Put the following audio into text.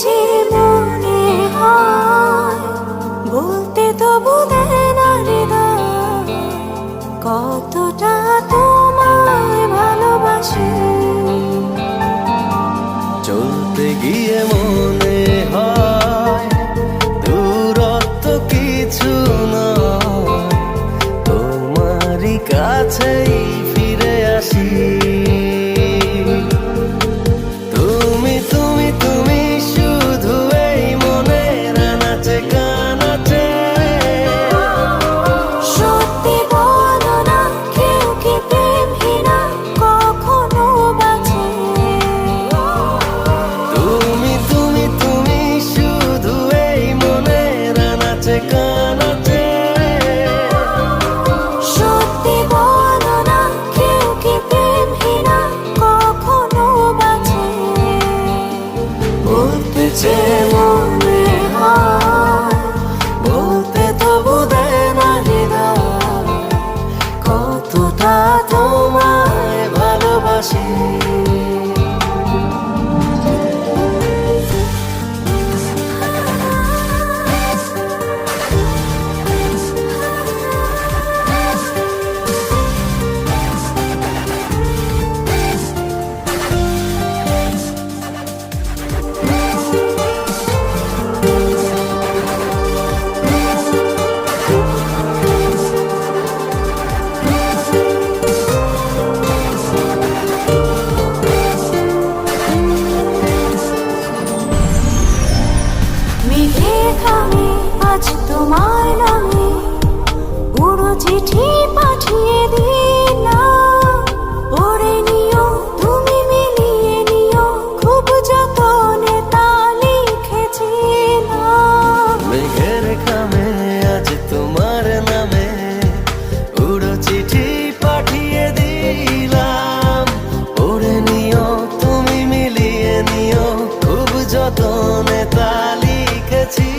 যে মনে হয় বলতে তবু দেয় না হৃদয় কতটা তোমায় ভালোবাসি। চলতে গিয়ে মনে হয় দূরত্ব কিছু নয়, তোমারই কাছেই ফিরে আসি। তুমি তুমি তুমি শুধু এই মনের নাচে গানাচে। সত্যি বলো না কেউ কি প্রেমহীনা কখনো বাঁচে? তুমি তুমি তুমি শুধু এই মনের নাচে গানাচে। সত্যি বলো না কেউ কি প্রেমহীনা কখনো বাঁচে? বলতে যে মনে হয় বলতে তবু দেয় না হৃদয় কতটা তোমায় ভালোবাসি। মেঘের খামে আজ তোমার নামে পুরো চিঠি পাঠিয়ে দিলাম। পড়ে নিও তুমি মিলিয়ে নিও খুব যতনে তা লিখেছিলাম। মেঘের খামে আজ তোমার নামে উড়ো চিঠি পাঠিয়ে দিলাম। পড়ে নিও তুমি মিলিয়ে নিও খুব যতনে তা লিখেছি।